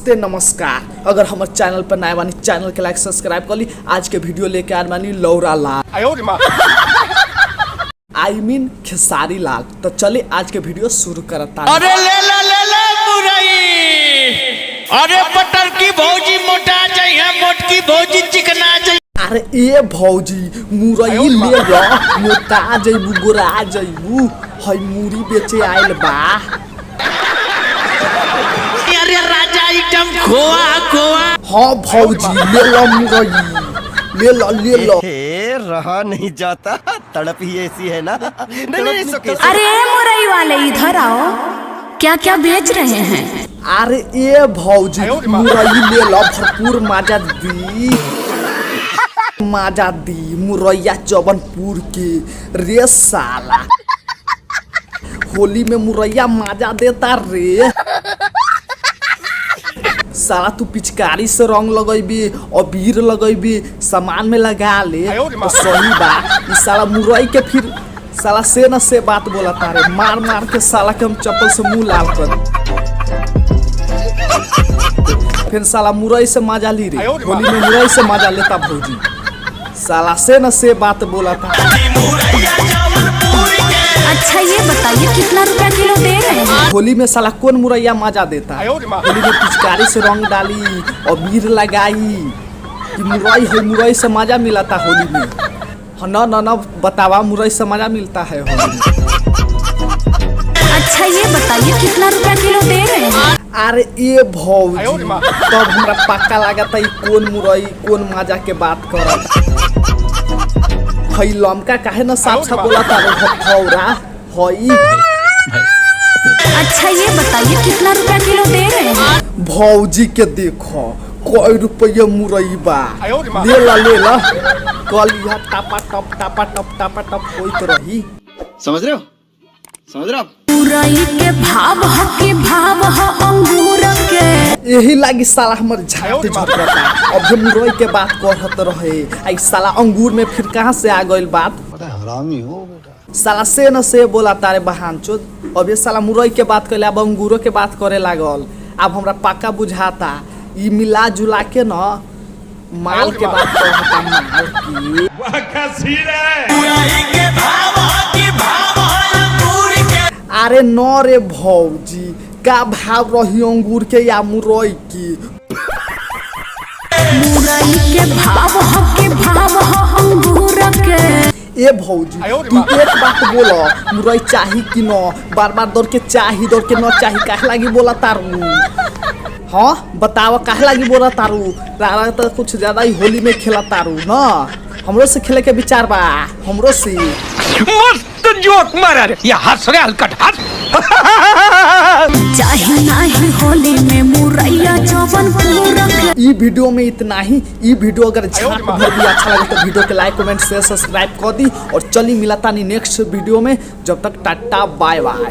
नमस्ते नमस्कार। अगर हमारे चैनल पर नए बानी चैनल के लाइक सब्सक्राइब कर ली। आज के वीडियो लेके आ बानी लौरा लाल आई मीन खेसारी लाल। तो चले आज के वीडियो शुरू करता। अरे ले मुरई, अरे बटर की भौजी मोटा जाइए, मोटकी भौजी चिकना जाइए। अरे ए भौजी मुरई ले लो, मोटा जइबू गोरा जइबू। हई मुरी बेचे आइल बा। अरे राजा आइटम खोआ। हाँ भौजी ले लो मुरई, ले लो। रहा नहीं जाता, तड़प ही ऐसी है ना। नहीं सके। अरे मुरई वाले इधर आओ, क्या क्या बेच रहे हैं? अरे ए भौजी मुरई ले लो, भरपूर माजा दी मुरैया जबनपुर के रे साला। होली में मुरैया माजा देता रे साला। तू पिचकारी से रंग लगैबी, अबीर लगैबी, सामान में लगा ले तो सही बा। इस साला मुरई के फिर साला से न से बात बोला तारे, मार मार के साला के हम चप्पल से मुंह लाल कर। फिर साला मुरई से मजा ली रे, होली में मुरई से मजा लेता भौजी। साला से न से बात बोला था। अच्छा ये बताइए कितना रुपया किलो दे रहे हैं? होली में साला कौन मुरैया मजा देता है? होली में पिचकारी से रंग डाली, अबीर लगाई कि मुरई है, मुरई से मजा मिला था होली में। ना बतावा, मुरई से मजा मिलता है होली में। अच्छा ये बताइए कितना रुपया किलो दे रहे हैं? अरे ए भौजी तब हमरा पक्का लगा था कौन मुरई कौन मजा के बात करत। हई लमका काहे न साफ साफ बोला था हौरा हई। अच्छा ये बताइए कितना रुपया किलो दे रहे हैं? भौजी के देखो कोई रुपया मुरई बा। ले ला कल यह टापा टप होइत रही। समझ रहे हो? मुरई के भाव ह के भाव ह अंगूर के। यही लागी साला हमर झाट झटता। अब जो मुरई के बात कहत रहे, आई साला अंगूर में फिर कहाँ से आ गइल बात? हरामी हो बेटा। साला से न से बोला तारे बहान चोद। अब ये साला मुरई के बात कहले, अब अंगूरों के बात करे लागल। अब हमरा पक्का बुझाता ई मिला जुला के न माल के बात कहता। माल की अरे न रे भौजी का भाव रही अंगूर के या मुरई की? मुरई के भाव ह के भाव ह अंगूर के। ए भौजी तू एक बात बोलो, मुरई चाही कि न? बार बार दौड़ के चाही दौड़ के न चाही काहे लागी बोला तारू? हाँ बताओ काहे लागी बोला तारू? रारा तो कुछ ज्यादा ही होली में खेला तारू न। हमरो से खेले के विचार बा, हमरो से। मस्त जोक मारा रे, ये हंस रे हलकट हंस। चाहे नाही होली में मुरैया जबनपुर के। ई वीडियो में इतना ही। ई वीडियो अगर झाट भर भी अच्छा लगे तो वीडियो के लाइक कमेंट शेयर सब्सक्राइब कर दी। और चली मिलता नहीं नेक्स्ट वीडियो में। जब तक टाटा बाय बाय।